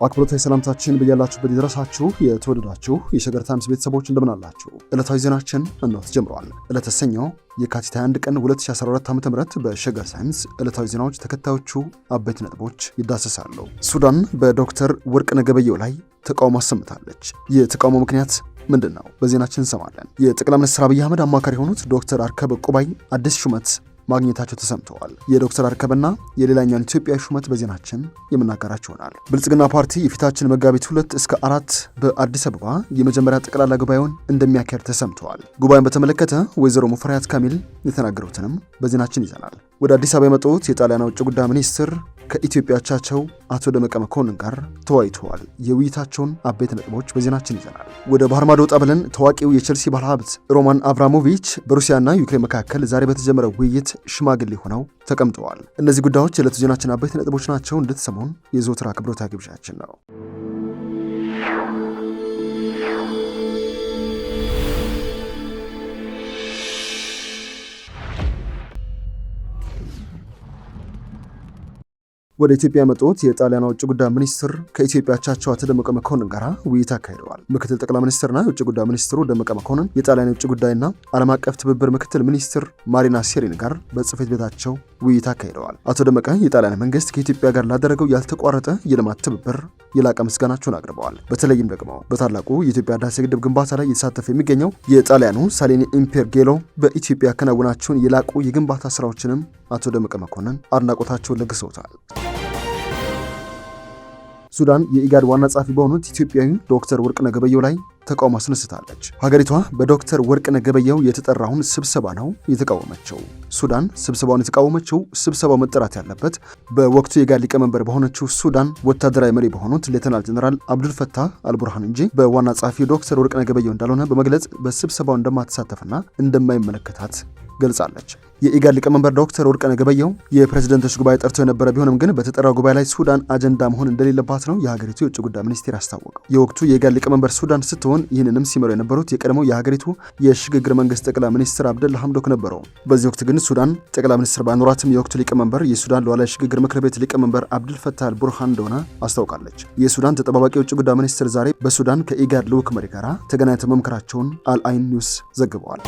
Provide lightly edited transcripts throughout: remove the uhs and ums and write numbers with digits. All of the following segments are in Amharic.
አክብሮታዊ ሰላምታችን በያላችሁበት ይድረሳችሁ። የተወደዳችሁ የሸገር ታይምስ ቤተሰቦች እንደምን አላችሁ? ዕለታዊ ዜናችን እነሆ ተጀምሯል። ዕለተ ሰኞ የካቲት 21 ቀን 2014 ዓ.ም በሸገር ታይምስ ዕለታዊ ዜናዎች ተከታዮቹ አበይት ነጥቦች ይዳሰሳሉ። ሱዳን በዶክተር ወርቅነህ ገበየሁ ላይ ተቃውሞ አሰምታለች። የተቃውሞ ምክንያት ምንድን ነው? በዜናችን እንሰማለን። የጠቅላይ ሚኒስትር አብይ አህመድ አማካሪ የሆኑት ዶክተር አርከበ ቁባይ አዲስ ሹመት ማግኘታቸው ተሰምተዋል። የዶክተር አርከበና የሌላኛውን ኢትዮጵያዊ ሹመት በዜናችን የምናገራችሁ ይሆናል። ብልጽግና ፓርቲ የፊታችን መጋቢት 2 እስከ 4 በአዲስ አበባ የመጀመሪያ ጠቅላላ ጉባኤውን እንደሚያካሄድ ተሰምተዋል። ጉባኤውን በተመለከተ ወይዘሮ ሙፈሪያት ካሚል የተናገሩትንም በዜናችን ይዘናል። ወደ አዲስ አበባ የመጡት የጣሊያን ውጭ ጉዳይ ሚኒስትር ከኢትዮጵያ አቻቸው አቶ ደመቀ መኮንን ጋር ተወያይተዋል። የውይይታቸውን አበይት ነጥቦች በዜናችን ይዘናል። ወደ ባህር ማዶ ወጣ ብለን ታዋቂው የቼልሲ ባለሀብት ሮማን አብራሞቪች በሩሲያና ዩክሬን መካከል ዛሬ በተጀመረው ውይይት ሽማግሌ ሆነው ተቀምጠዋል። እነዚህ ጉዳዮች የዕለቱ ዜናችን አበይት ነጥቦች ናቸው። እንድትሰሙን የዘወትር አክብሮታዊ ግብዣችን ነው። ወደ ኢትዮጵያ የመጡት የጣሊያን ውጭ ጉዳይ ሚኒስትር ከኢትዮጵያ አቻቸው አቶ ደመቀ መኮንን ጋር ውይይት አካሂደዋል። ምክትል ጠቅላይ ሚኒስትርና የውጭ ጉዳይ ሚኒስትሩ ደመቀ መኮንን የጣሊያን የውጭ ጉዳይና ዓለም አቀፍ ትብብር ምክትል ሚኒስትር ማሪና ሴሪን ጋር በጽሕፈት ቤታቸው ውይይት አካሂደዋል። አቶ ደመቀ የጣሊያን መንግስት ከኢትዮጵያ ጋር ላደረገው ያልተቋረጠ የልማት ትብብር የላቀ ምስጋናቸውን አቅርበዋል። በተለይም ደግሞ በታላቁ የኢትዮጵያ ህዳሴ ግድብ ግንባታ ላይ እየተሳተፈ የሚገኘው የጣሊያኑ ሳሊኒ ኢምፔርጌሎ በኢትዮጵያ ያከናወናቸውን የላቁ የግንባታ ስራዎችንም አቶ ደመቀ መኮንን አድናቆታቸውን ለግሰውታል። ሱዳን የኢጋድ ዋና ጸሐፊ በሆኑት ኢትዮጵያዊ ዶክተር ወርቅነህ ገበየሁ ላይ ተቃውሞ አስነስታለች። ሀገሪቷ በዶክተር ወርቅነህ ገበየሁ የተጠራውን ስብሰባ ነው የተቃወመችው። ሱዳን ስብሰባውን የተቃወመችው ስብሰባው መጠራት ያለበት በወቅቱ የኢጋድ ሊቀመንበር በሆነችው ሱዳን ወታደራዊ መሪ በሆኑት ሌተናል ጀነራል አብዱልፈታህ አልቡርሃን እንጂ በዋና ጸሐፊ ዶክተር ወርቅነህ ገበየሁ እንዳልሆነ በመግለጽ በስብሰባው እንደማትሳተፍና እንደማይመለከታት ገልጻለች። የኢጋድ ሊቀመንበር ዶክተር ወርቅነህ ገበየሁ የፕሬዝደንቶች ጉባኤ ጠርተው የነበረ ቢሆንም ግን በተጠራው ጉባኤ ላይ ሱዳን አጀንዳ መሆን እንደሌለባት ነው የሀገሪቱ የውጭ ጉዳይ ሚኒስቴር አስታወቀው። የወቅቱ የኢጋድ ሊቀመንበር ሱዳን ስትሆን ይህንንም ሲመሩ የነበሩት የቀድሞው የሀገሪቱ የሽግግር መንግስት ጠቅላይ ሚኒስትር አብደላ ሐምዶክ ነበሩ። በዚህ ወቅት ግን ሱዳን ጠቅላይ ሚኒስትር ባይኖራትም የወቅቱ ሊቀመንበር የሱዳን ሉዓላዊ ሽግግር ምክር ቤት ሊቀመንበር አብዱልፈታህ አልቡርሃን እንደሆነ አስታውቃለች። የሱዳን ተጠባባቂ የውጭ ጉዳይ ሚኒስትር ዛሬ በሱዳን ከኢጋድ ልዑክ መሪ ጋር ተገናኝተው መምከራቸውን አልአይን ኒውስ ዘግበዋል።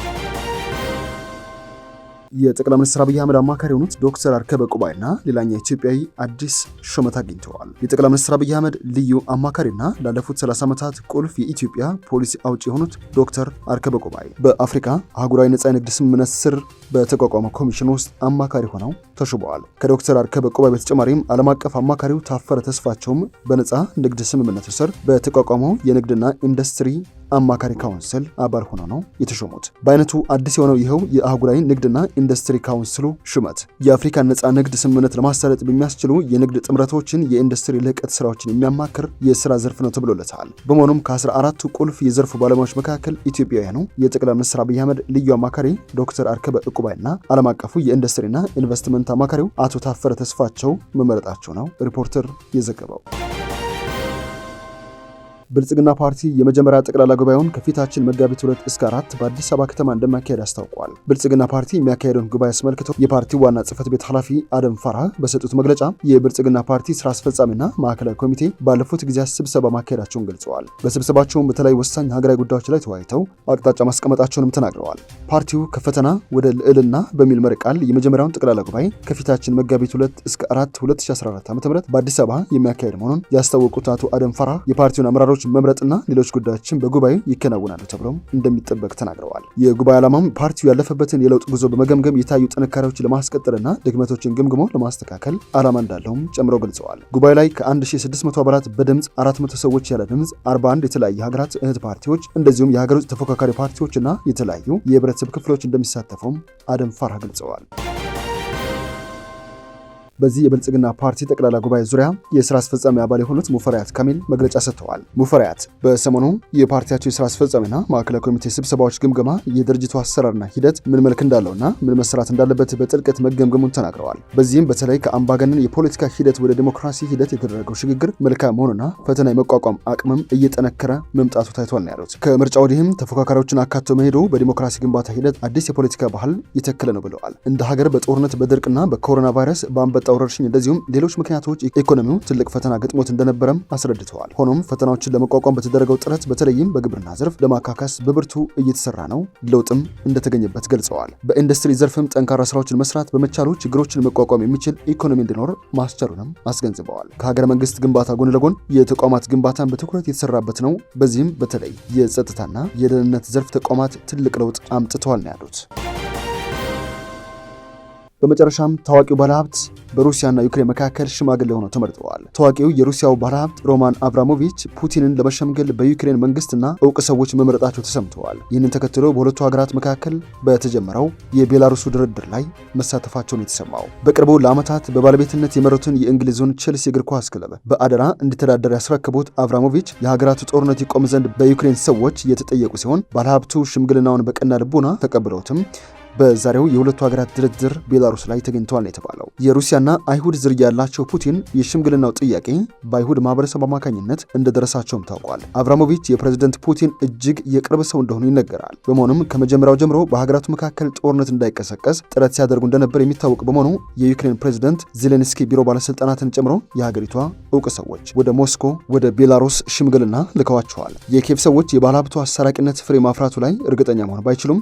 የጠቅላይ ሚኒስትር አብይ አህመድ አማካሪ የሆኑት ዶክተር አርከበ ቁባይና ሌላኛው ኢትዮጵያዊ አዲስ ሹመት አግኝተዋል። የጠቅላይ ሚኒስትር አብይ አህመድ ልዩ አማካሪና ላለፉት 30 ዓመታት ቁልፍ የኢትዮጵያ ፖሊሲ አውጪ የሆኑት ዶክተር አርከበ ቁባይ በአፍሪካ አህጉራዊ ነጻ የንግድ ስምምነት ስር በተቋቋመ ኮሚሽን ውስጥ አማካሪ ሆነው ተሹመዋል። ከዶክተር አርከበ ቁባይ በተጨማሪም ዓለም አቀፍ አማካሪው ታፈረ ተስፋቸውም በነጻ ንግድ ስምምነት ስር በተቋቋመው የንግድና ኢንዱስትሪ አማካሪ ካውንስል አባል ሆነው ነው የተሾሙት። በአይነቱ አዲስ የሆነው ይኸው የአህጉራዊ ንግድና ኢንዱስትሪ ካውንስሉ ሹመት የአፍሪካን ነጻ ንግድ ስምምነት ለማሳለጥ በሚያስችሉ የንግድ ጥምረቶችን፣ የኢንዱስትሪ ልህቀት ስራዎችን የሚያማክር የስራ ዘርፍ ነው ተብሎለታል። በመሆኑም ከ14ቱ ቁልፍ የዘርፉ ባለሙያዎች መካከል ኢትዮጵያውያኑ የጠቅላይ ሚኒስትር አብይ አህመድ ልዩ አማካሪ ዶክተር አርከበ ቁባይና ዓለም አቀፉ የኢንዱስትሪና ኢንቨስትመንት አማካሪው አቶ ታፈረ ተስፋቸው መመረጣቸው ነው ሪፖርተር የዘገበው። ብልጽግና ፓርቲ የመጀመሪያ ጠቅላላ ጉባኤውን ከፊታችን መጋቢት 2 እስከ 4 በአዲስ አበባ ከተማ እንደሚያካሄድ አስታውቋል። ብልጽግና ፓርቲ የሚያካሄደውን ጉባኤ አስመልክቶ የፓርቲው ዋና ጽሕፈት ቤት ኃላፊ አደም ፋራህ በሰጡት መግለጫ የብልጽግና ፓርቲ ስራ አስፈጻሚና ማዕከላዊ ኮሚቴ ባለፉት ጊዜያት ስብሰባ ማካሄዳቸውን ገልጸዋል። በስብሰባቸውም በተለይ ወሳኝ ሀገራዊ ጉዳዮች ላይ ተወያይተው አቅጣጫ ማስቀመጣቸውንም ተናግረዋል። ፓርቲው ከፈተና ወደ ልዕልና በሚል መሪ ቃል የመጀመሪያውን ጠቅላላ ጉባኤ ከፊታችን መጋቢት 2 እስከ 4 2014 ዓ.ም በአዲስ አበባ የሚያካሄድ መሆኑን ያስታወቁት አቶ አደም ፋራህ የፓርቲውን አመራሮች መምረጥና ሌሎች ጉዳዮችን በጉባኤው ይከናወናሉ ተብሎም እንደሚጠበቅ ተናግረዋል። የጉባኤ ዓላማም ፓርቲው ያለፈበትን የለውጥ ጉዞ በመገምገም የታዩ ጥንካሬዎችን ለማስቀጠልና ድክመቶችን ገምግሞ ለማስተካከል ዓላማ እንዳለውም ጨምረው ገልጸዋል። ጉባኤ ላይ ከ1600 አባላት በድምፅ 400 ሰዎች ያለ ድምፅ 41 የተለያዩ ሀገራት እህት ፓርቲዎች እንደዚሁም የሀገር ውስጥ ተፎካካሪ ፓርቲዎችና የተለያዩ የህብረተሰብ ክፍሎች እንደሚሳተፉም አደም ፋራህ ገልጸዋል። በዚህ የብልጽግና ፓርቲ ጠቅላላ ጉባኤ ዙሪያ የስራ አስፈጻሚ አባል የሆኑት ሙፈሪያት ካሚል መግለጫ ሰጥተዋል። ሙፈሪያት በሰሞኑ የፓርቲያቸው የስራ አስፈጻሚና ማዕከላዊ ኮሚቴ ስብሰባዎች ግምገማ የድርጅቱ አሰራርና ሂደት ምን መልክ እንዳለውና ምን መሰራት እንዳለበት በጥልቀት መገምገሙን ተናግረዋል። በዚህም በተለይ ከአምባገነን የፖለቲካ ሂደት ወደ ዲሞክራሲ ሂደት የተደረገው ሽግግር መልካም መሆኑና ፈተና የመቋቋም አቅምም እየጠነከረ መምጣቱ ታይቷል ነው ያሉት። ከምርጫ ወዲህም ተፎካካሪዎችን አካቶ መሄዱ በዲሞክራሲ ግንባታ ሂደት አዲስ የፖለቲካ ባህል የተከለ ነው ብለዋል። እንደ ሀገር በጦርነት በድርቅና በኮሮና ቫይረስ በአንበጣ ወረርሽኝ እንደዚሁም ሌሎች ምክንያቶች ኢኮኖሚው ትልቅ ፈተና ገጥሞት እንደነበረም አስረድተዋል። ሆኖም ፈተናዎችን ለመቋቋም በተደረገው ጥረት በተለይም በግብርና ዘርፍ ለማካካስ በብርቱ እየተሰራ ነው፣ ለውጥም እንደተገኘበት ገልጸዋል። በኢንዱስትሪ ዘርፍም ጠንካራ ስራዎችን መስራት በመቻሉ ችግሮችን መቋቋም የሚችል ኢኮኖሚ እንዲኖር ማስቻሉንም አስገንዝበዋል። ከሀገረ መንግስት ግንባታ ጎን ለጎን የተቋማት ግንባታን በትኩረት የተሰራበት ነው። በዚህም በተለይ የጸጥታና የደህንነት ዘርፍ ተቋማት ትልቅ ለውጥ አምጥተዋል ነው ያሉት። በመጨረሻም ታዋቂው ባለሀብት በሩሲያና ዩክሬን መካከል ሽማግሌ ሆነው ተመርጠዋል። ታዋቂው የሩሲያው ባለሀብት ሮማን አብራሞቪች ፑቲንን ለመሸምገል በዩክሬን መንግስትና እውቅ ሰዎች መመረጣቸው ተሰምተዋል። ይህንን ተከትሎ በሁለቱ ሀገራት መካከል በተጀመረው የቤላሩሱ ድርድር ላይ መሳተፋቸውን የተሰማው በቅርቡ ለዓመታት በባለቤትነት የመሩትን የእንግሊዙን ቼልሲ እግር ኳስ ክለብ በአደራ እንዲተዳደር ያስረከቡት አብራሞቪች የሀገራቱ ጦርነት ይቆም ዘንድ በዩክሬን ሰዎች እየተጠየቁ ሲሆን ባለሀብቱ ሽምግልናውን በቀና ልቦና ተቀብለውትም በዛሬው የሁለቱ ሀገራት ድርድር ቤላሩስ ላይ ተገኝተዋል ነው የተባለው። የሩሲያና አይሁድ ዝርያ ያላቸው ፑቲን የሽምግልናው ጥያቄ በአይሁድ ማህበረሰብ አማካኝነት እንደደረሳቸውም ታውቋል። አብራሞቪች የፕሬዝደንት ፑቲን እጅግ የቅርብ ሰው እንደሆኑ ይነገራል። በመሆኑም ከመጀመሪያው ጀምሮ በሀገራቱ መካከል ጦርነት እንዳይቀሰቀስ ጥረት ሲያደርጉ እንደነበር የሚታወቅ በመሆኑ የዩክሬን ፕሬዝደንት ዜሌንስኪ ቢሮ ባለስልጣናትን ጨምሮ የሀገሪቷ እውቅ ሰዎች ወደ ሞስኮ፣ ወደ ቤላሩስ ሽምግልና ልከዋቸዋል። የኪየቭ ሰዎች የባለሀብቱ አሰራቂነት ፍሬ ማፍራቱ ላይ እርግጠኛ መሆን ባይችሉም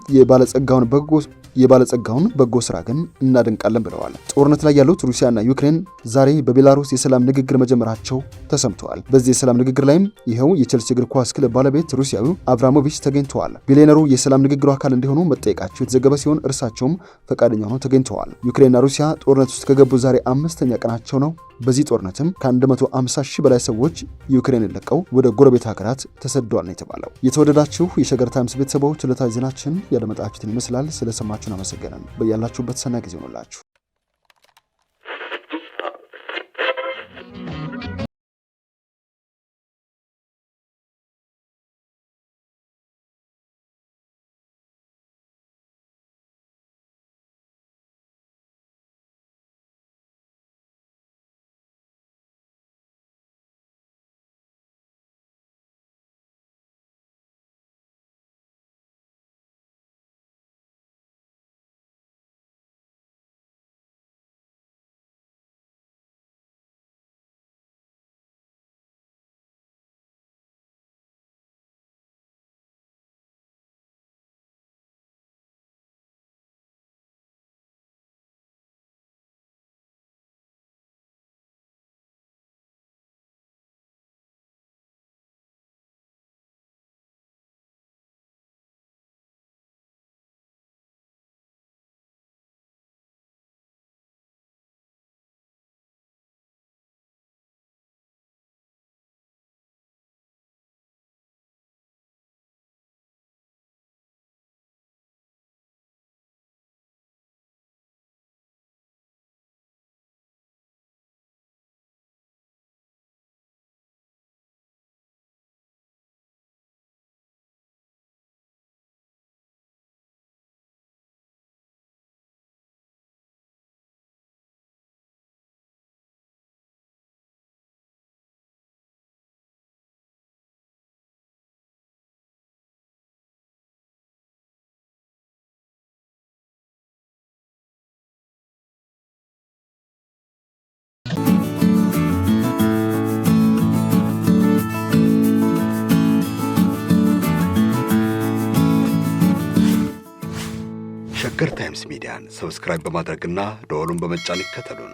የባለጸጋውን በጎ ስራ ግን እናደንቃለን ብለዋል። ጦርነት ላይ ያሉት ሩሲያና ዩክሬን ዛሬ በቤላሩስ የሰላም ንግግር መጀመራቸው ተሰምተዋል። በዚህ የሰላም ንግግር ላይም ይኸው የቼልሲ እግር ኳስ ክለብ ባለቤት ሩሲያዊው አብራሞቪች ተገኝተዋል። ቢሊዮነሩ የሰላም ንግግሩ አካል እንዲሆኑ መጠየቃቸው የተዘገበ ሲሆን እርሳቸውም ፈቃደኛ ሆነው ተገኝተዋል። ዩክሬንና ሩሲያ ጦርነት ውስጥ ከገቡ ዛሬ 5ኛ ቀናቸው ነው። በዚህ ጦርነትም ከ150 ሺህ በላይ ሰዎች ዩክሬንን ለቀው ወደ ጎረቤት ሀገራት ተሰደዋል ነው የተባለው። የተወደዳችሁ የሸገር ታይምስ ቤተሰቦች ዕለታዊ ዜናችን ያደመጣችሁትን ይመስላል። ስለሰማችሁን አመሰገናለን። በያላችሁበት ሰናይ ጊዜ ሆኖላችሁ ሸገር ታይምስ ሚዲያን ሰብስክራይብ በማድረግና ደወሉን በመጫን ይከተሉን።